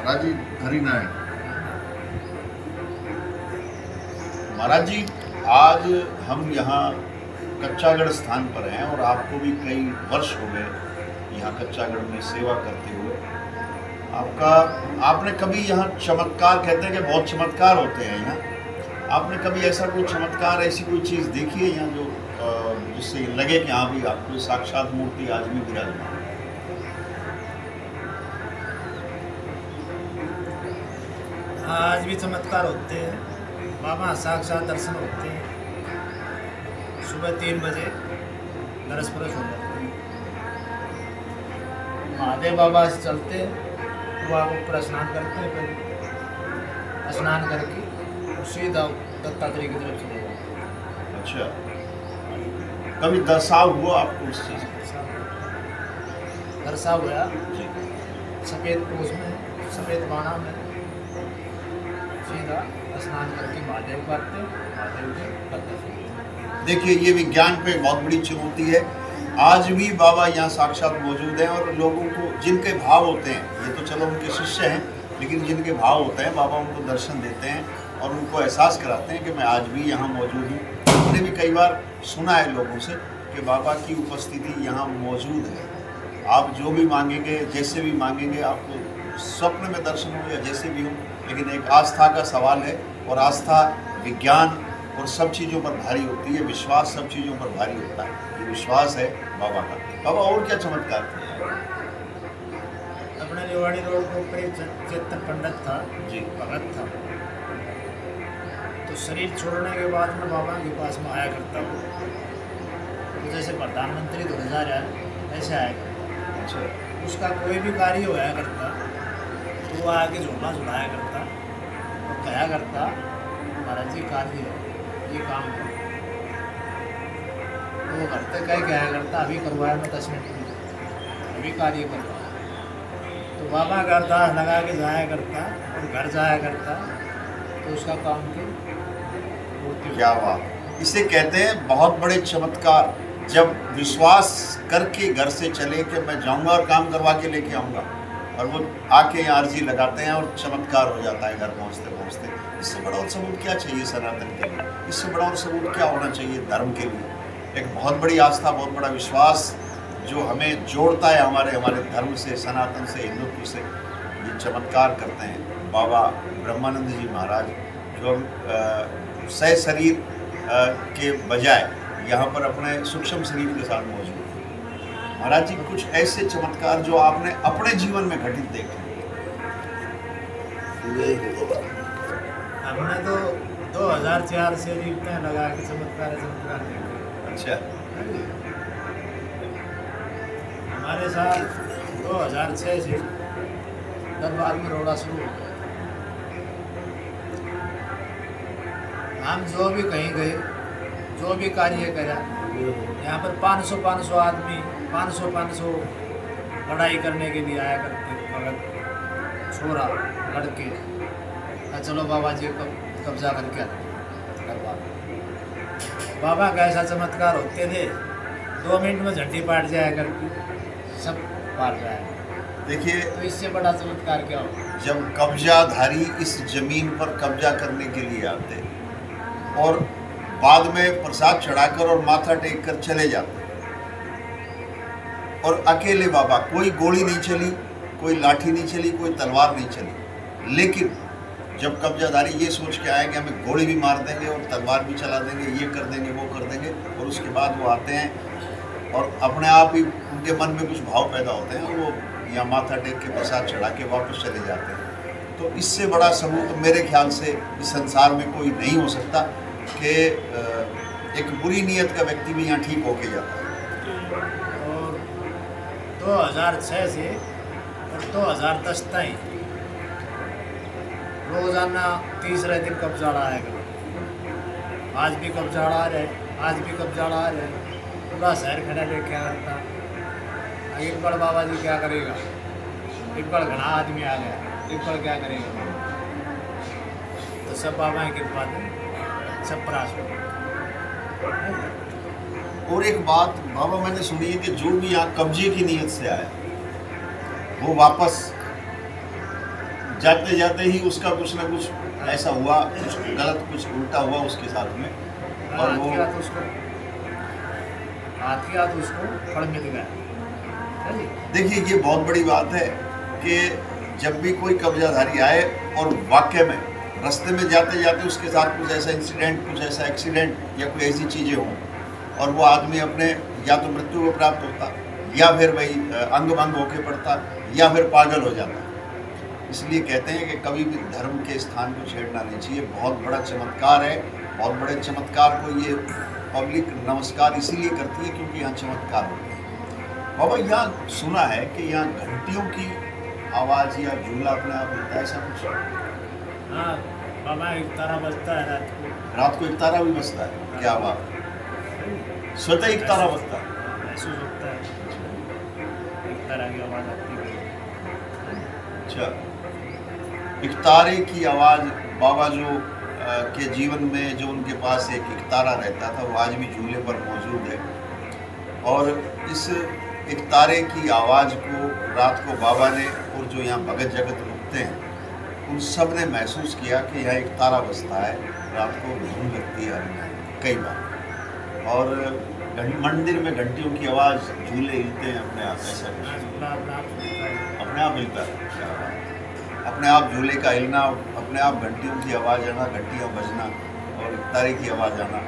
महाराज जी हरिनारायण। महाराज जी, आज हम यहाँ कच्चागढ़ स्थान पर हैं और आपको भी कई वर्ष हो गए यहाँ कच्चागढ़ में सेवा करते हुए। आपने कभी यहाँ चमत्कार, कहते हैं कि बहुत चमत्कार होते हैं यहाँ, आपने कभी ऐसा कोई चमत्कार, ऐसी कोई चीज़ देखी है यहाँ जो जिससे लगे कि हाँ भी आपको साक्षात मूर्ति आज भी विराजमान है? आज भी चमत्कार होते हैं, बाबा साक्षात दर्शन होते हैं। सुबह 3 बजे नरस परस हो जाते हैं, महादेव बाबा से चलते हैं तो आप ऊपर स्नान करते हैं, फिर स्नान करके सीधा दत्तात्रेय की तरफ चले जाते हैं। अच्छा, कभी दर्शाव हुआ आपको उस चीज़ का? दर्शा हुआ जी। सफ़ेद पोष में, सफ़ेद बाणा में सीधा स्नान करके महादेव को आते हैं, महादेव के दत्तात्रेय। देखिए, ये विज्ञान पे बहुत बड़ी चुनौती है। आज भी बाबा यहाँ साक्षात मौजूद हैं और लोगों को जिनके भाव होते हैं, ये तो चलो उनके शिष्य हैं, लेकिन जिनके भाव होते हैं बाबा उनको दर्शन देते हैं और उनको एहसास कराते हैं कि मैं आज भी यहाँ मौजूद हूँ। हमने भी कई बार सुना है लोगों से कि बाबा की उपस्थिति यहाँ मौजूद है। आप जो भी मांगेंगे, जैसे भी मांगेंगे, आपको स्वप्न में दर्शन हो या जैसे भी हो, लेकिन एक आस्था का सवाल है और आस्था विज्ञान और सब चीज़ों पर भारी होती है, विश्वास सब चीज़ों पर भारी होता है। ये विश्वास है बाबा का। बाबा और क्या चमत्कार थे? अपने रेवाड़ी रोड के ऊपर एक चेतन पंडित था जी। भगत था, तो शरीर छोड़ने के बाद में बाबा के पास में आया करता वो, तो जैसे प्रधानमंत्री 2000 है ऐसे आया करता। अच्छा। उसका कोई भी कार्य होया करता तो वो आके झोला झुलाया करता और कहा करता महाराज जी कार्य है, ये काम है। तो वो करते कह क्या करता, अभी करवाया मैं 10 मिनट में, अभी कार्य करवाया। तो बाबा का अरदास लगा के जाया करता और घर जाया करता, तो उसका काम की पूर्ति। क्या बात! इसे कहते हैं बहुत बड़े चमत्कार। जब विश्वास करके घर से चले कि मैं जाऊंगा और काम करवा के लेके आऊंगा, और वो आके यहाँ अर्जी लगाते हैं और चमत्कार हो जाता है घर पहुँचते पहुँचते। इससे बड़ा और सबूत क्या चाहिए सनातन के लिए? इससे बड़ा और सबूत क्या होना चाहिए धर्म के लिए? एक बहुत बड़ी आस्था, बहुत बड़ा विश्वास जो हमें जोड़ता है हमारे धर्म से, सनातन से, हिंदुत्व से। ये चमत्कार करते हैं बाबा ब्रह्मानंद जी महाराज, जो सह शरीर के बजाय यहाँ पर अपने सूक्ष्म शरीर के साथ मौजूद हैं। महाराज जी, कुछ ऐसे चमत्कार जो आपने अपने जीवन में घटित देखे? हमने तो 2004 से लिखते हैं लगा के चमत्कार देखे। अच्छा। हमारे साथ 2006 से दरबार में रोड़ा शुरू हो गया। हम जो भी कहीं गए, जो भी कार्य करा, यहाँ पर 500 आदमी 500 लड़ाई करने के लिए आया करते, भगत छोरा लड़के, चलो बाबा जी को कब्जा करके आते दरबार। बाबा का ऐसा चमत्कार होते थे, 2 मिनट में झंडी पाट जाया करती, सब पार जाए। देखिए, तो इससे बड़ा चमत्कार क्या हो? जब कब्जाधारी इस जमीन पर कब्जा करने के लिए आते और बाद में प्रसाद चढ़ाकर और माथा टेक कर चले जाते, और अकेले बाबा, कोई गोली नहीं चली, कोई लाठी नहीं चली, कोई तलवार नहीं चली, लेकिन जब कब्जाधारी ये सोच के आए कि हमें गोली भी मार देंगे और तलवार भी चला देंगे, ये कर देंगे, वो कर देंगे, और उसके बाद वो आते हैं और अपने आप ही उनके मन में कुछ भाव पैदा होते हैं, वो यहाँ माथा टेक के प्रसाद चढ़ा के वापस चले जाते हैं। तो इससे बड़ा सबूत मेरे ख्याल से इस संसार में कोई नहीं हो सकता कि एक बुरी नीयत का व्यक्ति भी यहाँ ठीक होके जाता है। और 2006 से और 2010 तक रोजाना तीसरे दिन कब्जा रहा करो। आज भी कब्जा रहा रहे, आज भी कब्जा रहा रहे, पूरा शहर खड़ा लेके आ करता। एक बार बाबा जी क्या करेगा, एक बार घना आदमी आ गया, एक बार क्या करेगा? तो सब बाबा की कृपा से सब परास हो गया। और एक बात बाबा मैंने सुनी है कि जो भी यहाँ कब्जे की नीयत से आया वो वापस जाते जाते ही उसका कुछ ना कुछ ऐसा हुआ, कुछ गलत, कुछ उल्टा हुआ उसके साथ में, और हाथ वो किया तो उसको फड़ मिल गया है जी। देखिए ये बहुत बड़ी बात है कि जब भी कोई कब्जाधारी आए और वाकई में रास्ते में जाते जाते उसके साथ कुछ ऐसा इंसिडेंट, कुछ ऐसा एक्सीडेंट या कोई ऐसी चीज़ें हों और वो आदमी अपने या तो मृत्यु को प्राप्त होता या फिर वही अंग भंग होके पड़ता या फिर पागल हो जाता। इसलिए कहते हैं कि कभी भी धर्म के स्थान को छेड़ना नहीं चाहिए। बहुत बड़ा चमत्कार है, बहुत बड़े चमत्कार को ये पब्लिक नमस्कार इसीलिए करती है क्योंकि यहाँ चमत्कार होते हैं। बाबा यहाँ सुना है कि यहाँ घंटियों की आवाज़ या झूला अपने आप होता है, ऐसा कुछ? हाँ बाबा, एक तारा बजता है रात को एक तारा भी बजता है? क्या बात, स्वतः एक तारा बजता है? महसूस होता है, एक तारा की आवाज़ आती है। अच्छा, एक तारे की आवाज़। बाबा जो के जीवन में जो उनके पास एक तारा रहता था वो आज भी झूले पर मौजूद है, और इस एक तारे की आवाज़ को रात को बाबा ने और जो यहाँ भगत जगत रुकते हैं उन सब ने महसूस किया कि यहाँ एक तारा बजता है, रात को धूम लगती है कई बार, और मंदिर में घंटियों की आवाज़, झूले हिलते हैं अपने आप, ऐसा अपने आप हिलता है। क्या बात, अपने आप झूले का हिलना, अपने आप घंटियों की आवाज़ आना, घंटियाँ बजना और तारे की आवाज़ आना,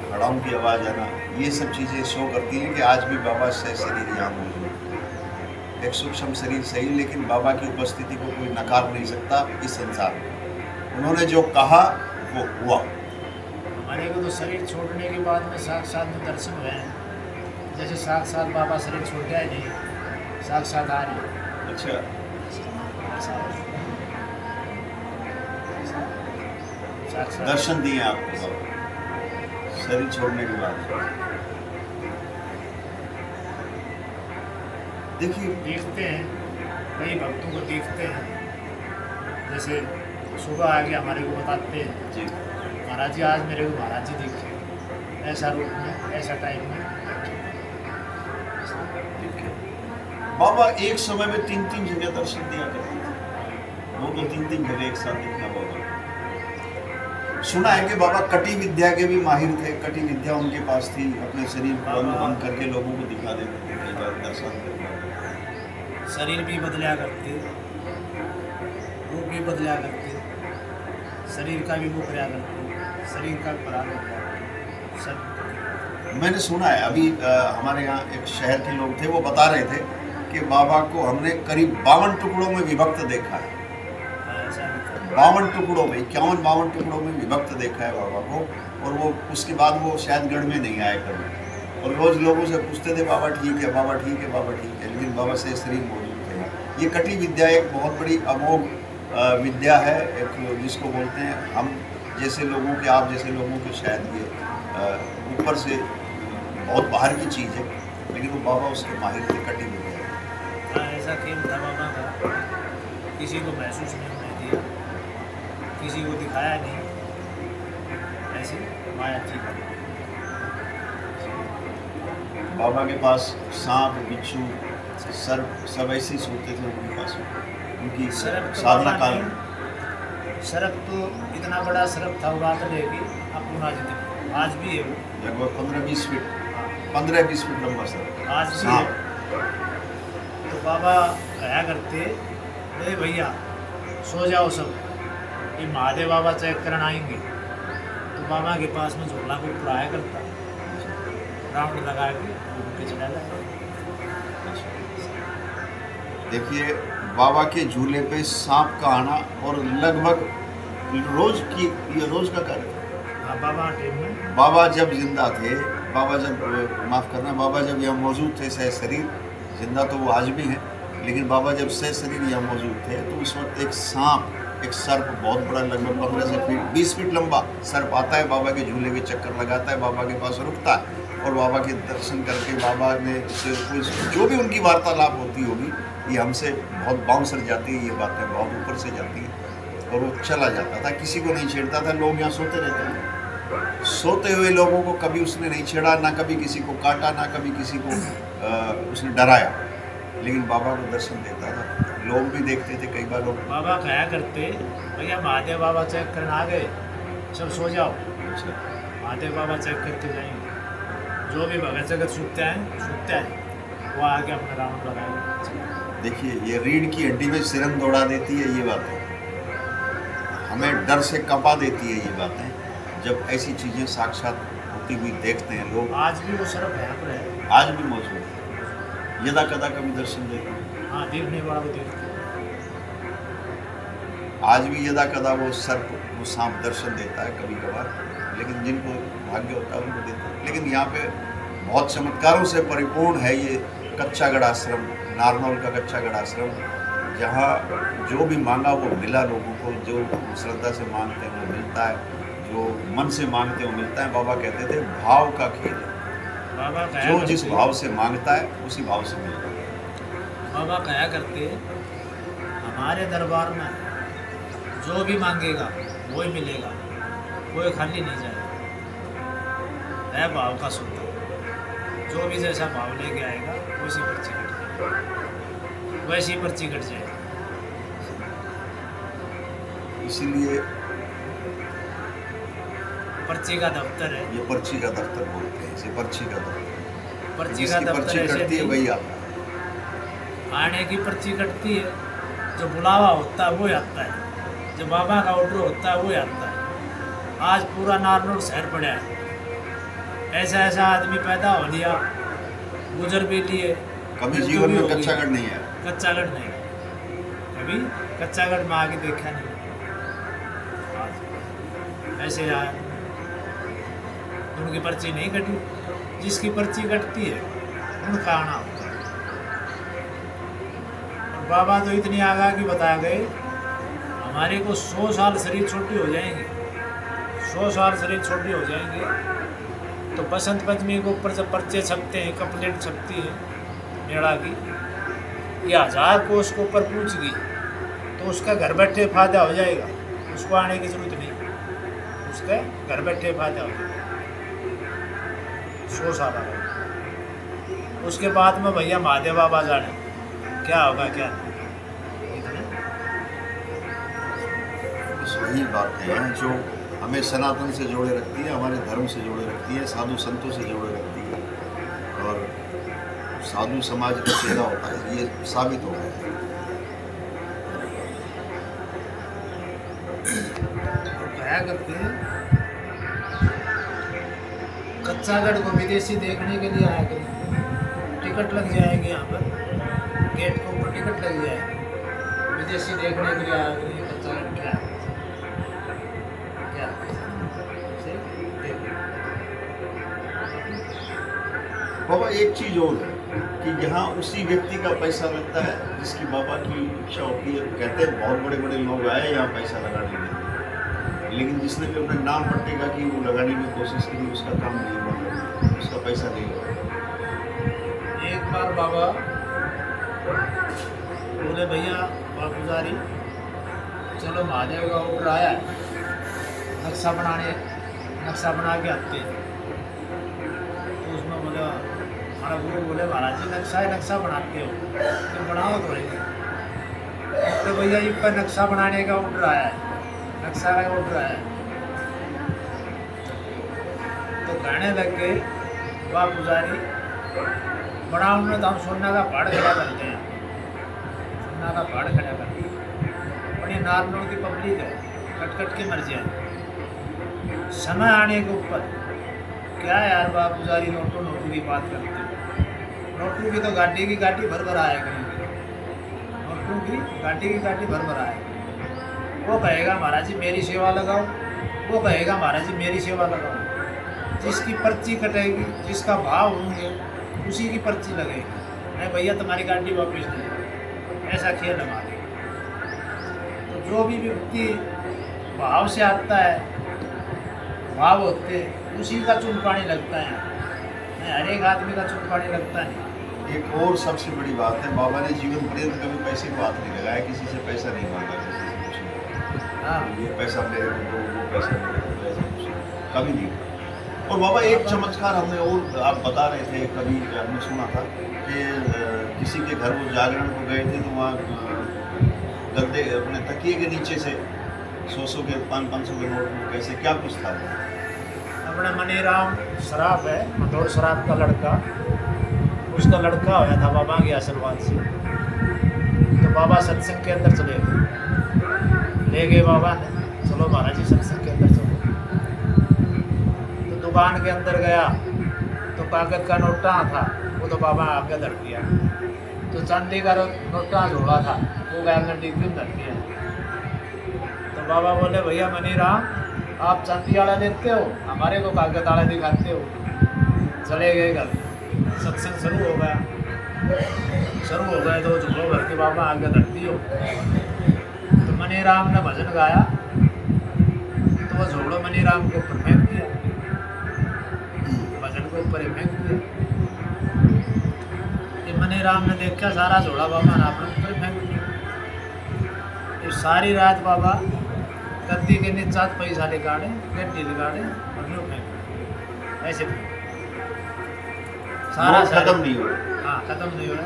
घड़ाओं की आवाज़ आना, ये सब चीज़ें शो करती हैं कि आज भी बाबा से शरीर यहाँ मौजूद है। एक सूक्ष्म शरीर सही, लेकिन बाबा की उपस्थिति को कोई नकार नहीं सकता इस संसार में। उन्होंने जो कहा वो हुआ। हमारे को तो शरीर छोड़ने के बाद में साक्षात में दर्शन हुए हैं, जैसे साक्षात बाबा शरीर छोड़ गया नहीं, साक्षात आ रही। अच्छा, दर्शन दिए आपको बाबा शरीर छोड़ने के बाद? देखिए देखते हैं, कई भक्तों को देखते हैं, जैसे सुबह आके हमारे को बताते हैं जी, महाराज जी आज मेरे को महाराज जी दिखे, ऐसा रूप में, ऐसा टाइम में। ठीक है। बाबा एक समय में 3-3 जगह दर्शन दिया करते थे, वो तो 3-3 जगह एक साथ दिखना। बाबा सुना है कि बाबा कटी विद्या के भी माहिर थे, कटी विद्या उनके पास थी, अपने शरीर को अंग भंग करके लोगों को दिखा देते थे, कई बार दर्शन करते। शरीर भी बदला करते, रूप भी बदला करते, शरीर का भी वो कराया करते, शरीर का पराग करते सब। मैंने सुना है अभी हमारे यहाँ एक शहर के लोग थे, वो बता रहे थे कि बाबा को हमने करीब 52 टुकड़ों में विभक्त देखा है। 52 टुकड़ों में, 51-52 टुकड़ों में विभक्त देखा है बाबा को, और वो उसके बाद वो शायद गढ़ में नहीं आए कभी, और रोज़ लोगों से पूछते थे बाबा ठीक है, बाबा ठीक है, बाबा ठीक है, लेकिन बाबा से शरीर मौजूद थे। ये कटी विद्या एक बहुत बड़ी अमोघ विद्या है, एक जिसको बोलते हैं हम जैसे लोगों के, आप जैसे लोगों के शायद ये ऊपर से बहुत बाहर की चीज़ है, लेकिन वो बाबा उसके माहिर थे कटी विद्या। ऐसा खेल था बाबा का, किसी को महसूस नहीं होने दिया, किसी को दिखाया नहीं, ऐसी माया थी। बाबा के पास सांप, बिच्छू, सर्प सब ऐसे ही सोते थे उनके पास, उनकी साधना काल में। सरक तो इतना बड़ा सरक था वो रात लेके अपना जी तक, आज भी है वो, लगभग 15-20 फीट, 15-20 फीट लंबा सर आज भी है। तो बाबा कहा करते, अरे भैया सो जाओ सब, ये महादेव बाबा चेक करना आएंगे। तो बाबा के पास में झोला को उड़ाया करता, राउंड लगा के घूम के चला जाए। देखिए बाबा के झूले पे सांप का आना, और लगभग रोज की, ये रोज का कार्य था। हाँ बाबा टाइम में, बाबा जब जिंदा थे, बाबा जब माफ़ करना, बाबा जब यहाँ मौजूद थे सह शरीर, जिंदा तो वो आज भी हैं, लेकिन बाबा जब सह शरीर यहाँ मौजूद थे तो उस वक्त एक सांप, एक सर्प बहुत बड़ा, लगभग 15 से 20 फीट लंबा सर्प आता है, बाबा के झूले के चक्कर लगाता है, बाबा के पास रुकता है, और बाबा के दर्शन करके बाबा ने उससे कुछ जो भी उनकी वार्तालाप होती होगी, ये हमसे बहुत बाउंसर जाती है, ये बातें बहुत ऊपर से जाती हैं, और वो चला जाता था, किसी को नहीं छेड़ता था। लोग यहाँ सोते रहते हैं, सोते हुए लोगों को कभी उसने नहीं छेड़ा, ना कभी किसी को काटा, ना कभी किसी को उसने डराया। लेकिन बाबा को दर्शन देता था। लोग भी देखते थे, कई बार लोग। बाबा कहा करते, भैया महादेव बाबा चेक करने आ गए, सब सो जाओ। अच्छा, महादेव बाबा चेक करके जाएंगे, जो भी भगत जगत सूखते हैं वो आके अपना राउंड लगाएंगे। देखिए ये रीढ़ की हड्डी में सिरन दौड़ा देती है ये बातें, हमें डर से कंपा देती है ये बातें, जब ऐसी चीज़ें साक्षात होती हुई देखते हैं लोग। आज भी वो सर्प यहाँ पर है। आज भी मौजूद है, यदा कदा कभी दर्शन देते हैं। हाँ, देखने वाला को देखते हैं। आज भी यदा कदा वो सर्प, वो सांप दर्शन देता है कभी कभार, लेकिन जिनको भाग्य होता है उनको देता है। लेकिन यहाँ पे बहुत चमत्कारों से परिपूर्ण है ये कच्चागढ़ आश्रम, नारनौल का कच्चागढ़ आश्रम, जहाँ जो भी मांगा वो मिला लोगों को, जो श्रद्धा से मांगते हैं वो मिलता है, जो मन से मांगते हैं वो मिलता है। बाबा कहते थे भाव का खेल है, बाबा कहा जो जिस करते, भाव से मांगता है उसी भाव से मिलता है। बाबा कहा करते, हमारे दरबार में जो भी मांगेगा वही मिलेगा, कोई खाली नहीं जाएगा। है भाव का सूत्र, जो भी जैसा भाव लेके आएगा वैसी पर्ची कट जाएगी, वैसी पर्ची कट जाएगी। इसीलिए पर्ची का दफ्तर है, ये पर्ची का दफ्तर बोलते हैं, इसे पर्ची का दफ्तर। पर्ची का जिसकी दफ्तर पर्ची ऐसे कटती है नहीं, वही आता है। आने की पर्ची कटती है, जो बुलावा होता है वो आता है, जो बाबा का ऑर्डर होता है वो आता है। आज पूरा नारनौल शहर पड़ा है, ऐसा ऐसा आदमी पैदा हो लिया, गुजर भी लिए, कभी मृत्यु जीवन भी में हो गई। कच्चागढ़ नहीं है। कच्चागढ़ नहीं, कभी कच्चागढ़ में आके देखा नहीं। आज ऐसे यार उनकी पर्ची नहीं कटी, जिसकी पर्ची कटती है उनका आना होता है। और बाबा तो इतनी आगाह की बता गए, हमारे को 100 साल शरीर छोटी हो जाएंगे, 100 साल शरीर छोटी हो जाएंगे तो बसंत पंचमी के ऊपर जब पर्चे छपते हैं, कंप्लेंट छपती है मेड़ा की, ये 1000 कोस के ऊपर पूछ गई तो उसका घर बैठे फायदा हो जाएगा, उसको आने की जरूरत नहीं, उसका घर बैठे फायदा हो जाएगा। 100 साल आ गए, उसके बाद में भैया महादेव बाबा जाने क्या होगा क्या नहीं। इतने बस वही बातें हैं जो हमें सनातन से जोड़े रखती है, हमारे धर्म से जोड़े रखती है, साधु संतों से जोड़े रखती है, और साधु समाज का चेहरा होता है, ये साबित हो गया है। और कहा करते हैं, कच्चागढ़ को विदेशी देखने के लिए आया करें, टिकट लग जाएगी यहाँ पर, गेट के ऊपर टिकट लग जाएगी, विदेशी देखने के लिए आया करें। कच्चागढ़ क्या है, क्या से देखो। बाबा एक चीज़ और है कि यहाँ उसी व्यक्ति का पैसा लगता है जिसकी बाबा की इच्छा होती है। कहते हैं बहुत बड़े बड़े लोग आए यहाँ पैसा लगाने के लिए, लेकिन जिसने भी अपने नाम पट्टेगा कि वो लगाने की कोशिश की, उसका काम नहीं हुआ, उसका पैसा नहीं हुआ। एक बार बाबा बोले, भैया पुजारी चलो महादेव का ऑर्डर आया है, नक्शा बना के आते हैं। तो उसमें बोला, हमारा गुरु बोले, महाराज जी नक्शा बनाते हो तो बनाओ थोड़ी। तो भैया इन पर नक्शा बनाने का ऑर्डर आया है, नक्शा का ऑर्डर आया है। तो कहने लग गए, वाह पुजारी बनाओ में तो हम सोना का पहाड़ खड़ा करते हैं, सोना का पहाड़ खड़ा करते हैं। और ये नारनौल की पब्लिक है, कट कट के मर जाए। समय आने के ऊपर क्या यार बाप पुजारी नोटू की बात करते हैं, नोटू की तो गाड़ी की गाड़ी भर भर आया करेंगे, नोटू की गाड़ी भर भर आया। वो कहेगा महाराज जी मेरी सेवा लगाओ, वो कहेगा महाराज जी मेरी सेवा लगाओ। जिसकी पर्ची कटेगी, जिसका भाव होंगे उसी की पर्ची लगेगी। नहीं भैया तुम्हारी गाड़ी वापस नहीं, ऐसा खेल हमारे। तो जो भी व्यक्ति भाव से आता है, भाव होते उसी का चुन पानी लगता है, नहीं हर एक आदमी का चुन पानी लगता नहीं। एक और सबसे बड़ी बात है, बाबा ने जीवन पर्यंत कभी पैसे को हाथ नहीं लगाया, किसी से पैसा नहीं मांगा, किसी से कुछ नहीं। हाँ, ये पैसा मेरे को दो, वो पैसा मेरे को दो, ऐसा कुछ कभी नहीं। और बाबा एक चमत्कार हमने और आप बता रहे थे, कभी हमने सुना था कि किसी के घर वो जागरण को गए थे तो वहाँ गद्दे अपने तकिए के नीचे से 100 के 500 के नोट में कैसे क्या कुछ था? अपने मनीराम शराब है, मंदोर शराब का लड़का, उसका लड़का होया था बाबा के आशीर्वाद से। तो बाबा सत्संग के अंदर चले गए, ले गए बाबा ने, चलो महाराज जी सत्संग के अंदर चलो। तो दुकान के अंदर गया तो कागज का नोटा था, वो तो बाबा आगे धर दिया। तो चांदी का नोटा जोड़ा था, वो गया अंदर डिग्गी में धर दिया। तो बाबा बोले भैया मनीराम, आप चांदी वाला लेते हो, हमारे को कागज वाला दिखाते हो। चले गए घर, सत्संग शुरू हो गया। शुरू हो गए तो झूलो भर के बाबा आगे धरती हो। तो मनीराम ने भजन गाया तो वो झोड़ो मनीराम के ऊपर फेंक दिया, भजन के ऊपर ही फेंक दिया। ये मनीराम ने देखा सारा झोड़ा बाबा ने अपने ऊपर फेंक दिया। ये सारी रात बाबा गद्दी के नीचे पैसा निकाले, गड्डी निकाले और यूँ फेंक, ऐसे फेंक। सारा खत्म नहीं हुआ। हाँ, खत्म नहीं हुआ।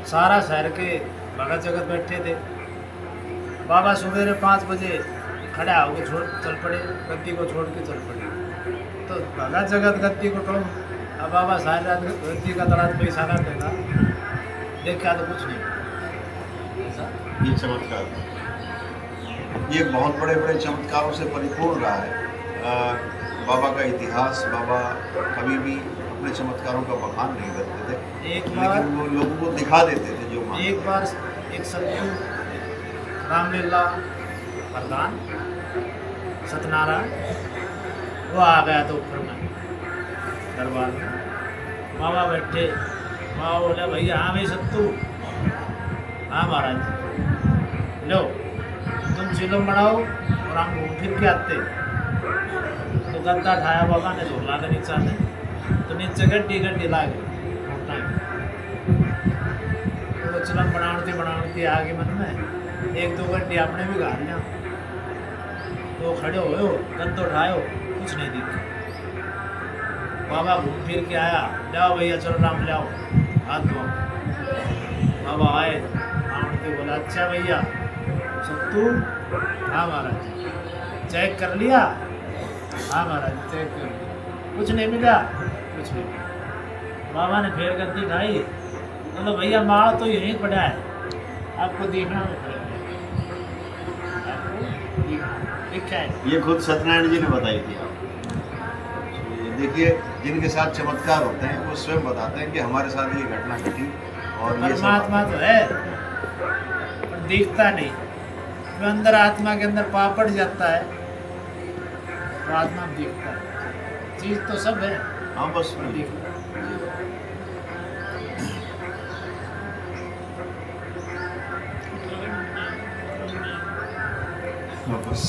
सारा शहर के भगत जगत बैठे थे। बाबा सवेरे 5 बजे खड़ा होकर छोड़ चल पड़े, गद्दी को छोड़ के चल पड़े। तो भगत जगत गद्दी को छोड़, अब बाबा सारी रात गद्दी का तड़ात पैसा ना देगा, देखा तो कुछ नहीं। ऐसा ये चमत्कार, ये बहुत बड़े बड़े चमत्कारों से परिपूर्ण रहा है। बाबा का इतिहास, बाबा कभी भी अपने चमत्कारों का बखान नहीं करते थे, लेकिन वो लोगों को दिखा देते थे जो मानते। एक बार एक सत्संग रामलीला प्रधान सत्यनारायण वो आ गया तो ऊपर में दरबार में, बाबा बैठे। बाबा बोले भैया हाँ भाई सत्तू, हाँ महाराज लो तुम चिलम बढ़ाओ और हम घूम फिर के आते। तो गद्दा ठाया बाबा ने, झोला के नीचा ने, तो नीचे गड्डी गड्डी ला गई। तो चिलम बनावती आगे मन में 1-2 गड्डी आपने भी गा लिया। तो खड़े हो गद्दो उठायो, कुछ नहीं दिखा। बाबा घूम फिर के आया, जाओ भैया चलो राम ले आओ, हाथ धो। बाबा आए, आमते बोला अच्छा भैया सत्तू, हाँ महाराज चेक कर लिया, हाँ महाराज चेक कर लिया, कुछ नहीं मिला, कुछ नहीं मिला। बाबा ने फिर गद्दी ढाई, बोलो भैया माल तो यहीं पड़ा है, आपको देखना दिखा है। ये खुद सत्यनारायण जी ने बताई थी आप। देखिए जिनके साथ चमत्कार होते हैं वो स्वयं बताते हैं कि हमारे साथ ये घटना घटी। और ये परमात्मा तो है पर दिखता नहीं, जो अंदर आत्मा के अंदर पापड़ जाता है तो आत्मा दिखता है। चीज तो सब है, हाँ बस दिखता है। बस